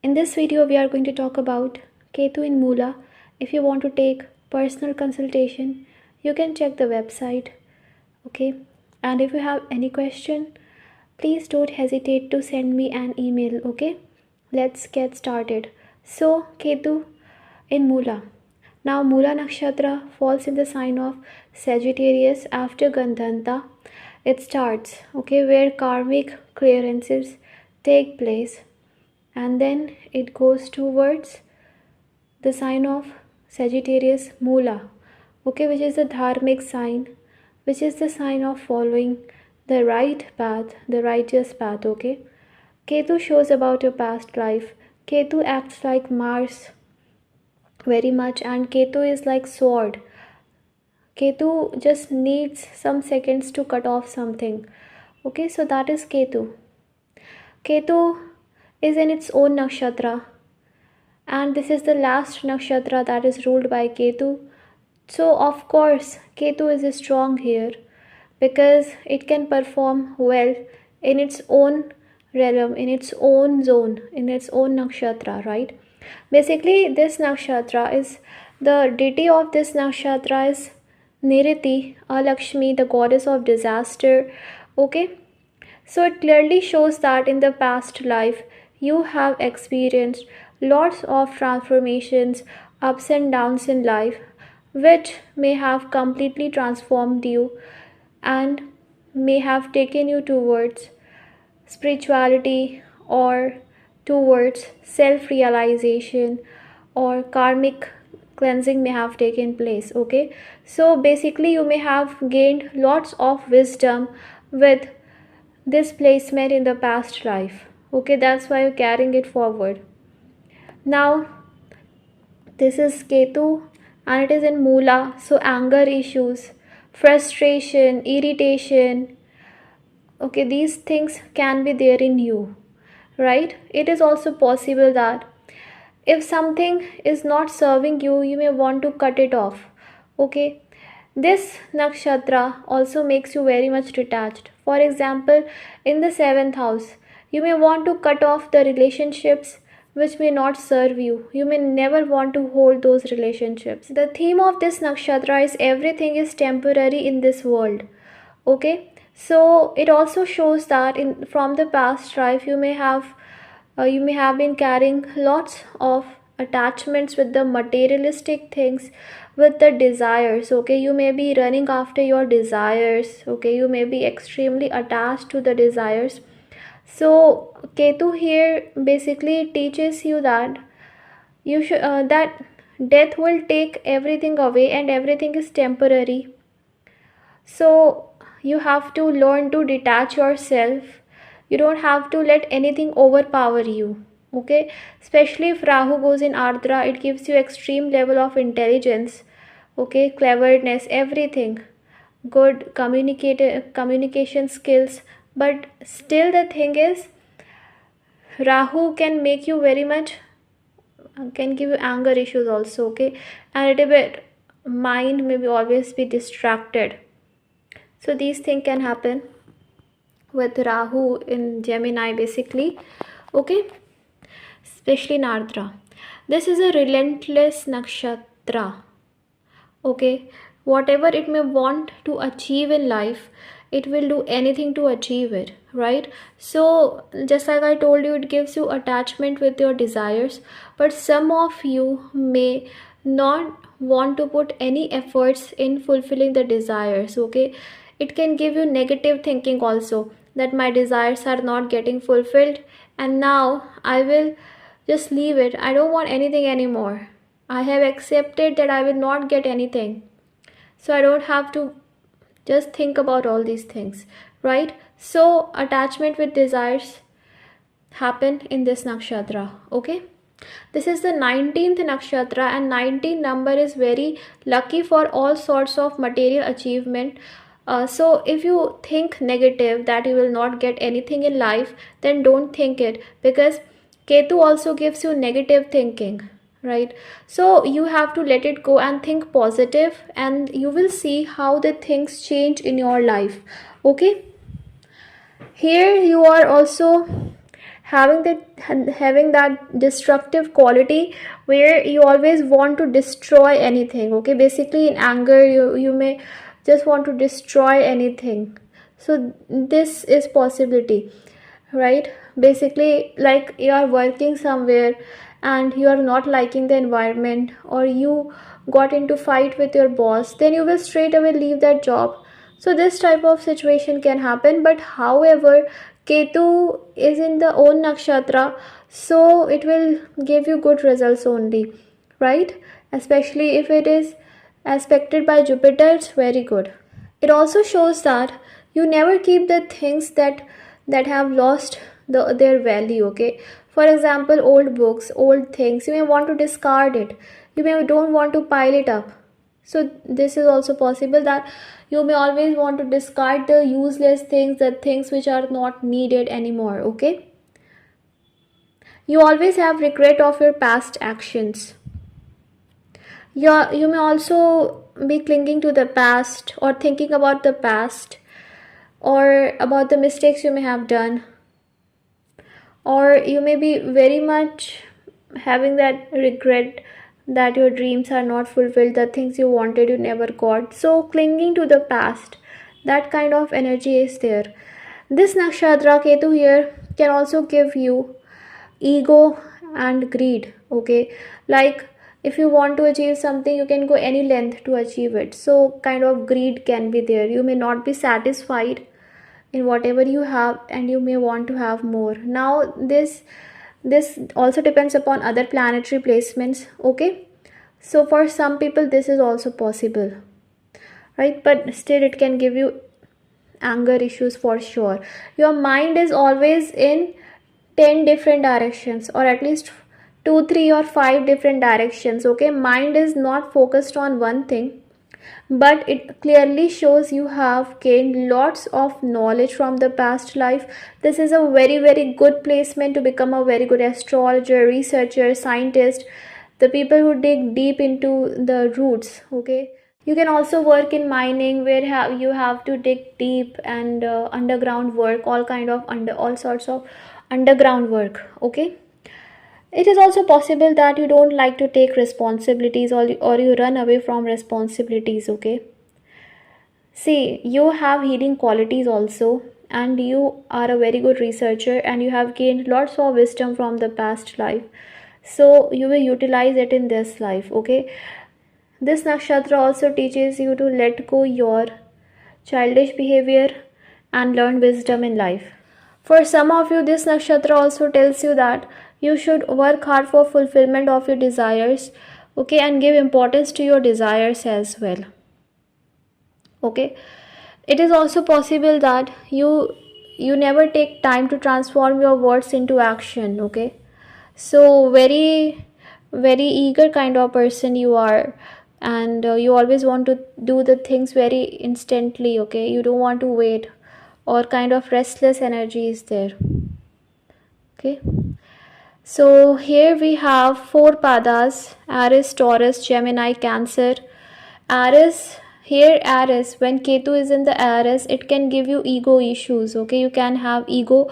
In this video, we are going to talk about Ketu in Mula. If you want to take personal consultation, you can check the website. Okay, and if you have any question, please don't hesitate to send me an email. Okay, let's get started. So, Ketu in Mula. Now, Mula Nakshatra falls in the sign of Sagittarius after Gandhanta. It starts, okay, where karmic clearances take place, and then it goes towards the sign of Sagittarius Mula, okay, which is the dharmic sign, which is the sign of following the right path, the righteous path. Okay, Ketu shows about your past life. Ketu acts like Mars very much, and Ketu is like sword. Ketu just needs some seconds to cut off something. Okay, so that is Ketu. Ketu is in its own nakshatra, and this is the last nakshatra that is ruled by Ketu. So, of course, Ketu is strong here because it can perform well in its own realm, in its own zone, in its own nakshatra, right? Basically, this nakshatra is the deity of this nakshatra is Niriti, Alakshmi, the goddess of disaster. Okay, so it clearly shows that in the past life you have experienced lots of transformations, ups and downs in life, which may have completely transformed you and may have taken you towards spirituality or towards self realization, or karmic cleansing may have taken place. Okay, so basically you may have gained lots of wisdom with this placement in the past life. Okay, that's why you're carrying it forward. Now this is Ketu and it is in Mula, so anger issues, frustration, irritation, okay, these things can be there in you, right? It is also possible that if something is not serving you, you may want to cut it off. Okay, this nakshatra also makes you very much detached. For example, in the 7th house, you may want to cut off the relationships which may not serve you. You may never want to hold those relationships. The theme of this nakshatra is everything is temporary in this world. Okay, so it also shows that in from the past life you may have been carrying lots of attachments with the materialistic things, with the desires. Okay, you may be running after your desires. Okay, you may be extremely attached to the desires. So Ketu here basically teaches you that you should that death will take everything away and everything is temporary. So you have to learn to detach yourself. You don't have to let anything overpower you. Okay, especially if Rahu goes in Ardra, it gives you extreme level of intelligence, okay, cleverness, everything, good communication skills. But still the thing is, Rahu can make you very much, can give you anger issues also. Okay, and a little bit mind may be always be distracted. So these things can happen with Rahu in Gemini basically. Okay, especially in Ardra. This is a relentless nakshatra. Okay, whatever it may want to achieve in life, it will do anything to achieve it, right? So just like I told you, it gives you attachment with your desires, but some of you may not want to put any efforts in fulfilling the desires. Okay, it can give you negative thinking also, that my desires are not getting fulfilled and now I will just leave it. I don't want anything anymore. I have accepted that I will not get anything, so I don't have to just think about all these things, right? So attachment with desires happen in this nakshatra. Okay, this is the 19th nakshatra, and 19 number is very lucky for all sorts of material achievement. So if you think negative that you will not get anything in life, then don't think it, because Ketu also gives you negative thinking, right? So you have to let it go and think positive, and you will see how the things change in your life. Okay, here you are also having that destructive quality where you always want to destroy anything. Okay, basically in anger you may just want to destroy anything. So this is possibility, right? Basically, like you are working somewhere and you are not liking the environment, or you got into fight with your boss, then you will straight away leave that job. So this type of situation can happen. But however, Ketu is in the own nakshatra, so it will give you good results only, right? Especially if it is aspected by Jupiter, it's very good. It also shows that you never keep the things that have lost their value. Okay, for example, old books, old things, you may want to discard it, you may don't want to pile it up. So this is also possible that you may always want to discard the useless things, the things which are not needed anymore. Okay, you always have regret of your past actions. You may also be clinging to the past or thinking about the past, or about the mistakes you may have done, or you may be very much having that regret that your dreams are not fulfilled, the things you wanted you never got. So clinging to the past, that kind of energy is there. This nakshatra Ketu here can also give you ego and greed. Okay, like if you want to achieve something, you can go any length to achieve it. So kind of greed can be there. You may not be satisfied in whatever you have, and you may want to have more. Now this also depends upon other planetary placements. Okay, so for some people this is also possible, right? But still it can give you anger issues for sure. Your mind is always in 10 different directions, or at least 2 3 or 5 different directions. Okay, mind is not focused on one thing, but it clearly shows you have gained lots of knowledge from the past life. This is a very good placement to become a very good astrologer, researcher, scientist, the people who dig deep into the roots. Okay, you can also work in mining, where you have to dig deep and underground work, all kind of all sorts of underground work. Okay, it is also possible that you don't like to take responsibilities, or you run away from responsibilities. Okay, see, you have healing qualities also, and you are a very good researcher, and you have gained lots of wisdom from the past life. So you will utilize it in this life. Okay, this nakshatra also teaches you to let go your childish behavior and learn wisdom in life. For some of you, this nakshatra also tells you that you should work hard for fulfillment of your desires. Okay, and give importance to your desires as well. Okay, it is also possible that you never take time to transform your words into action. Okay, so very eager kind of person you are, and you always want to do the things very instantly. Okay, you don't want to wait, or kind of restless energy is there. Okay, so here we have four padas: Aries, Taurus, Gemini, Cancer. Aries, here Aries, when Ketu is in the Aries, it can give you ego issues. Okay, you can have ego,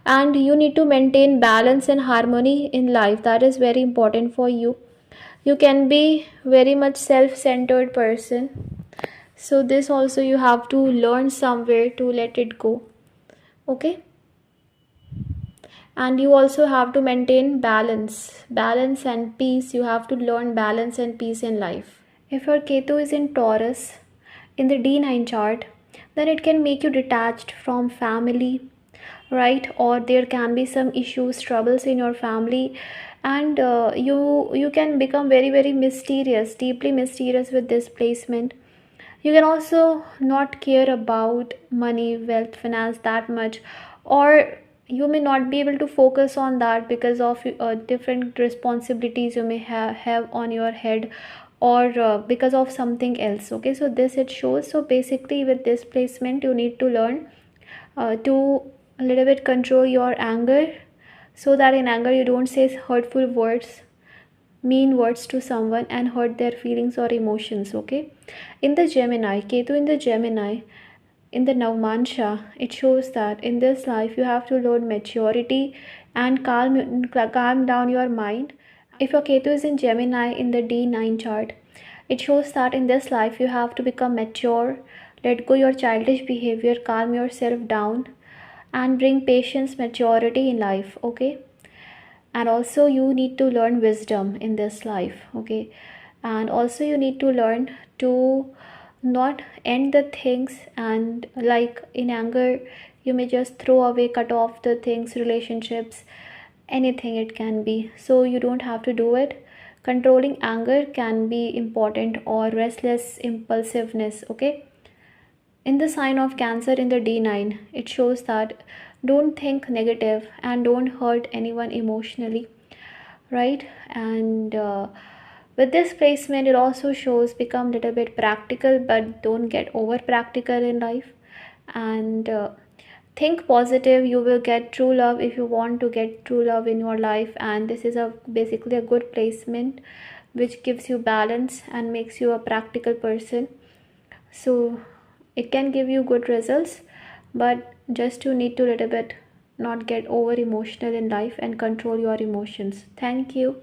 and you need to maintain balance and harmony in life. That is very important for you. You can be very much self-centered person. So this also you have to learn somewhere to let it go. Okay, and you also have to maintain balance and peace. You have to learn balance and peace in life. If your Ketu is in Taurus in the D9 chart, then it can make you detached from family, right? Or there can be some issues, troubles in your family, and you can become very mysterious, deeply mysterious with this placement. You can also not care about money, wealth, finance that much, or you may not be able to focus on that because of different responsibilities you may have on your head, or because of something else. Okay, so this it shows. So basically with this placement you need to learn to a little bit control your anger, so that in anger you don't say hurtful words, mean words to someone and hurt their feelings or emotions. Okay, in the Gemini, Ketu in the Gemini, in the Navmansha, it shows that in this life you have to learn maturity and calm down your mind. If your Ketu is in Gemini in the D9 chart, it shows that in this life you have to become mature, let go your childish behavior, calm yourself down, and bring patience, maturity in life. Okay, and also you need to learn wisdom in this life. Okay, and also you need to learn to not end the things, and like in anger you may just throw away, cut off the things, relationships, anything it can be, so you don't have to do it. Controlling anger can be important, or restless impulsiveness. Okay, in the sign of Cancer in the D9, it shows that don't think negative and don't hurt anyone emotionally, right? And with this placement, it also shows become a little bit practical, but don't get over practical in life. And think positive. You will get true love if you want to get true love in your life. And this is a basically a good placement, which gives you balance and makes you a practical person. So it can give you good results, but just you need to little bit not get over emotional in life and control your emotions. Thank you.